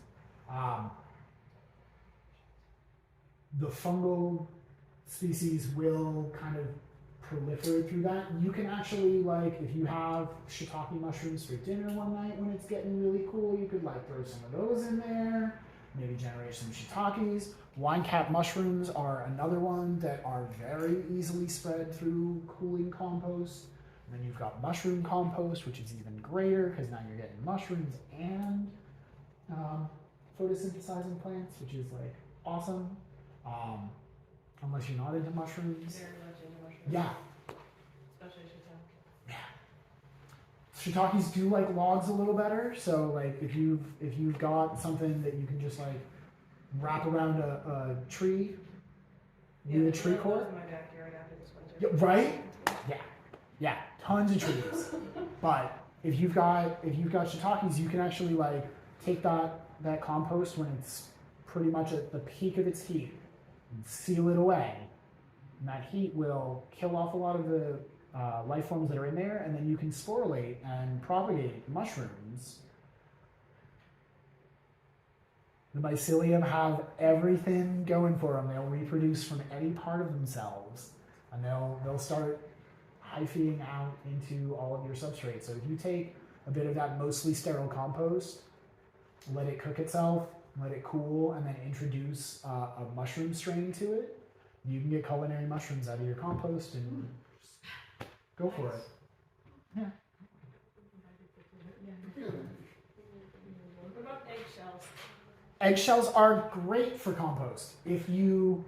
The fungal species will kind of proliferate through that. You can actually, like, if you have shiitake mushrooms for dinner one night when it's getting really cool, you could like throw some of those in there, maybe generate some shiitakes. Wine cap mushrooms are another one that are very easily spread through cooling compost. And then you've got mushroom compost, which is even greater because now you're getting mushrooms and photosynthesizing plants, which is like awesome. Unless you're not into mushrooms. Very much into mushrooms. Yeah. Especially shiitake. Shiitakes do like logs a little better, so like if you've got something that you can just like wrap around a tree, need a tree core. In my backyard after this winter. Yeah, right? Yeah, tons of trees. But if you've got shiitakes, you can actually like take that compost when it's pretty much at the peak of its heat and seal it away. And that heat will kill off a lot of the life forms that are in there, and then you can sporulate and propagate mushrooms. The mycelium have everything going for them. They'll reproduce from any part of themselves, and they'll start hyphaing out into all of your substrates. So if you take a bit of that mostly sterile compost, let it cook itself, let it cool, and then introduce a mushroom strain to it, you can get culinary mushrooms out of your compost and go for it. Yeah. What about eggshells? Eggshells are great for compost. If you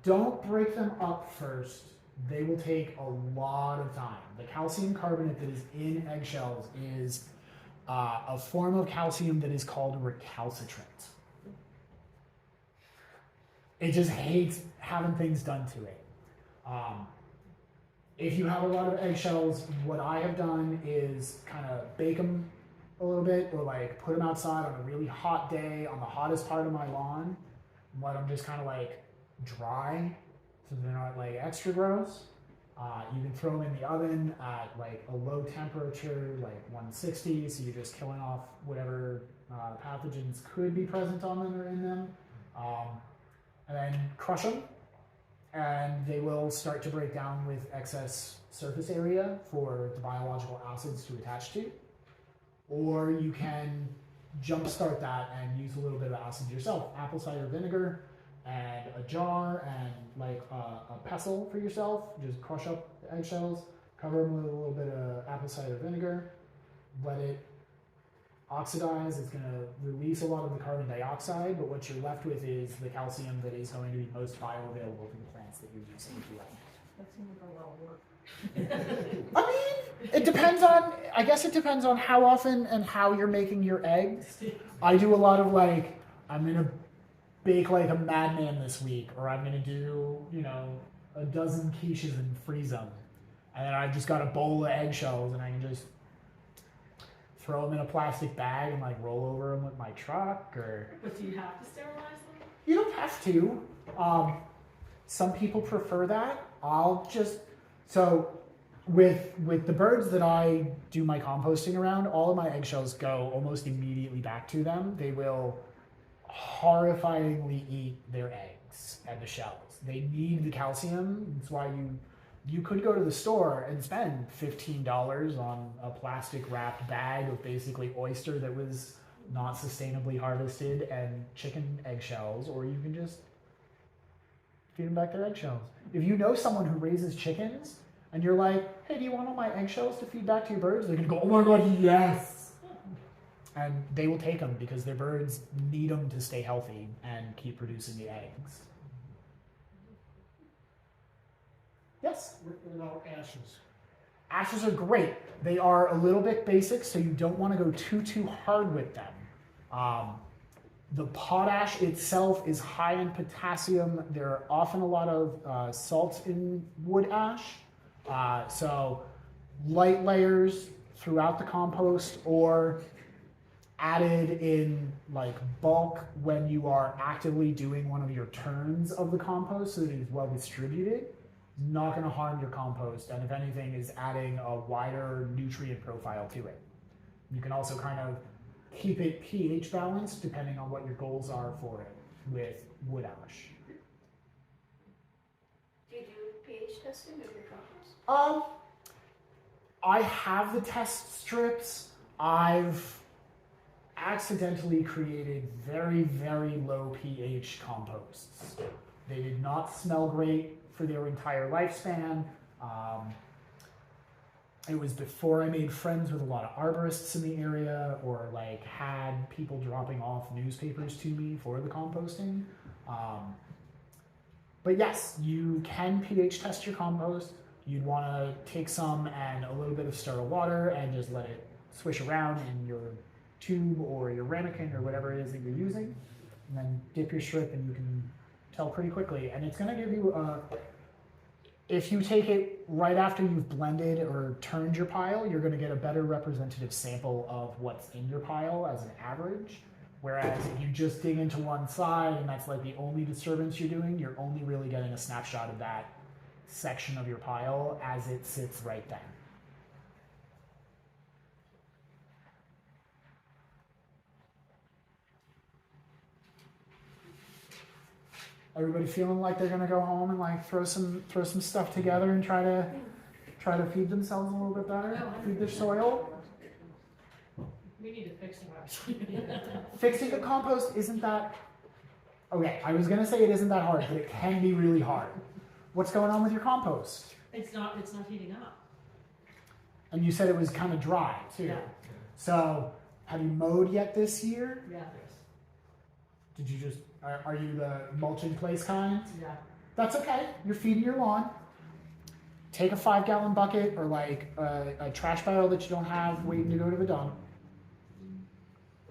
don't break them up first, they will take a lot of time. The calcium carbonate that is in eggshells is a form of calcium that is called recalcitrant. It just hates having things done to it. If you have a lot of eggshells, what I have done is kind of bake them a little bit, or like put them outside on a really hot day on the hottest part of my lawn, and let them just kind of like dry so they're not like extra gross. You can throw them in the oven at like a low temperature, like 160, so you're just killing off whatever pathogens could be present on them or in them. And then crush them, and they will start to break down with excess surface area for the biological acids to attach to. Or you can jumpstart that and use a little bit of acid yourself. Apple cider vinegar and a jar and like a pestle for yourself. Just crush up the eggshells, cover them with a little bit of apple cider vinegar, let it oxidize. It's going to release a lot of the carbon dioxide, but what you're left with is the calcium that is going to be most bioavailable for the plants that you're using to life. That seems like a lot of work. I mean, it depends on, I guess it depends on how often and how you're making your eggs. I do a lot of like, I'm going to bake like a madman this week, or I'm going to do, you know, a dozen quiches and freeze them. And then I've just got a bowl of eggshells, and I can just throw them in a plastic bag and like roll over them with my truck. Or But do you have to sterilize them? you don't have to. Some people prefer that. So With the birds that I do my composting around, all of my eggshells go almost immediately back to them. They will horrifyingly eat their eggs and the shells. They need the calcium. That's why you could go to the store and spend $15 on a plastic wrapped bag of basically oyster that was not sustainably harvested and chicken eggshells, or you can just feed them back their eggshells. If you know someone who raises chickens and you're like, hey, do you want all my eggshells to feed back to your birds? They're gonna go, oh my God, yes. And they will take them because their birds need them to stay healthy and keep producing the eggs. Yes? Without ashes. Ashes are great. They are a little bit basic, so you don't want to go too hard with them. The potash itself is high in potassium. There are often a lot of salts in wood ash. So light layers throughout the compost, or added in like bulk when you are actively doing one of your turns of the compost so that it is well distributed, not going to harm your compost, and if anything is adding a wider nutrient profile to it. You can also kind of keep it pH balanced depending on what your goals are for it with wood ash. Do you do pH testing of your compost? I have the test strips. I've accidentally created very, very low pH composts. They did not smell great for their entire lifespan. It was before I made friends with a lot of arborists in the area, or like had people dropping off newspapers to me for the composting. But yes, you can pH test your compost. You'd want to take some and a little bit of sterile water and just let it swish around in your tube or your ramekin or whatever it is that you're using, and then dip your strip, and you can tell pretty quickly. And it's going to give you if you take it right after you've blended or turned your pile, you're going to get a better representative sample of what's in your pile as an average. Whereas if you just dig into one side and that's like the only disturbance you're doing, you're only really getting a snapshot of that section of your pile as it sits right then. Everybody feeling like they're gonna go home and like throw some stuff together and try to feed themselves a little bit better, feed their soil. We need to fix it, actually. Fixing the compost isn't that okay. I was gonna say it isn't that hard, but it can be really hard. What's going on with your compost? It's not heating up. And you said it was kind of dry too. Yeah. So have you mowed yet this year? Yeah. Did you just are you the mulch in place kind? Yeah. That's okay. You're feeding your lawn. Take a 5-gallon bucket or like a trash barrel that you don't have waiting to go to the dump.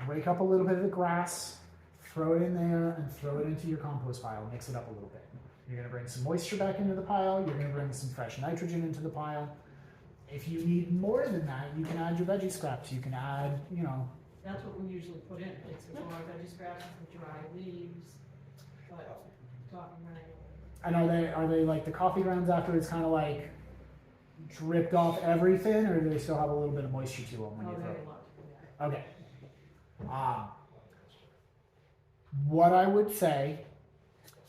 Rake up a little bit of the grass, throw it in there, and throw it into your compost pile. Mix it up a little bit. You're going to bring some moisture back into the pile. You're going to bring some fresh nitrogen into the pile. If you need more than that, you can add your veggie scraps. You can add, That's what we usually put in. It's more veggie scraps and dry leaves. But talking right. And are they like the coffee grounds after it's kind of like dripped off everything, or do they still have a little bit of moisture to them when you throw it? Okay. What I would say,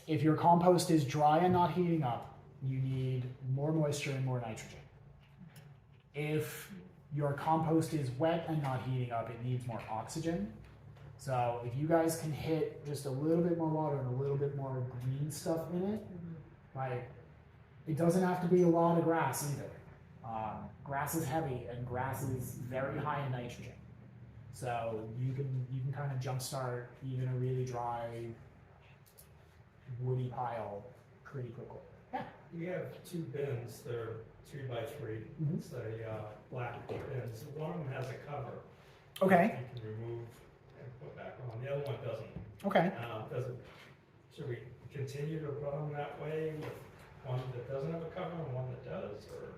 if your compost is dry and not heating up, you need more moisture and more nitrogen. If your compost is wet and not heating up, it needs more oxygen. So if you guys can hit just a little bit more water and a little bit more green stuff in it, like it doesn't have to be a lot of grass either. Grass is heavy and grass is very high in nitrogen. So you can kind of jumpstart even a really dry, woody pile pretty quickly. Yeah. We have 2 bins. They're 3x3. Mhm. It's a black bins. One of them has a cover. Okay. You can remove and put back on. The other one doesn't. Okay. Should we continue to run them that way with one that doesn't have a cover and one that does, or?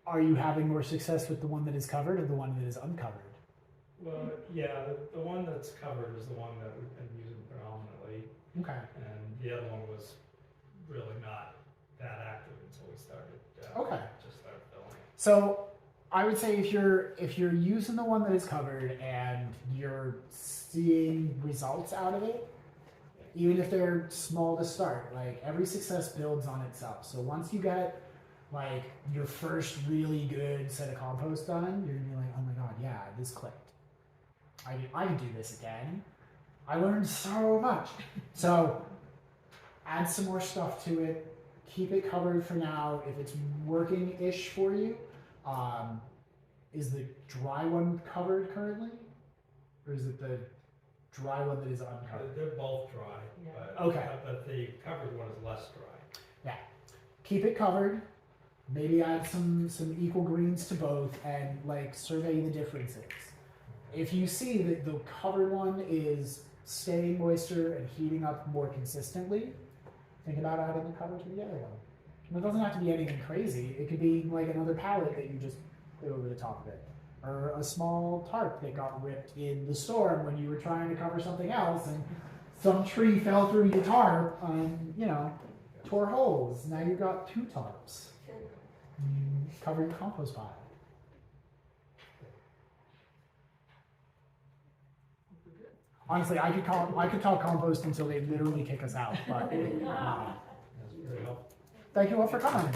Are you having more success with the one that is covered or the one that is uncovered? Well, yeah, the one that's covered is the one that we've been using predominantly, Okay. and the other one was really not that active until we started Okay. just start filling. So I would say if you're using the one that is covered and you're seeing results out of it, even if they're small to start, like every success builds on itself. So once you get like your first really good set of compost done, you're gonna be like, oh my god, yeah, this clicked. I can do this again. I learned so much. So add some more stuff to it. Keep it covered for now. If it's working-ish for you, is the dry one covered currently? Or is it the dry one that is uncovered? They're both dry, Yeah. but, Okay. but the covered one is less dry. Keep it covered. Maybe add some equal greens to both and like survey the differences. If you see that the covered one is staying moisture and heating up more consistently, think about adding the cover to the other one. And it doesn't have to be anything crazy. It could be like another pallet that you just put over the top of it. Or a small tarp that got ripped in the storm when you were trying to cover something else and some tree fell through your tarp and, tore holes. Now you've got 2 tarps. Cover your compost pile. Honestly, I could talk compost until they literally kick us out, but That's very helpful. thank you all for coming.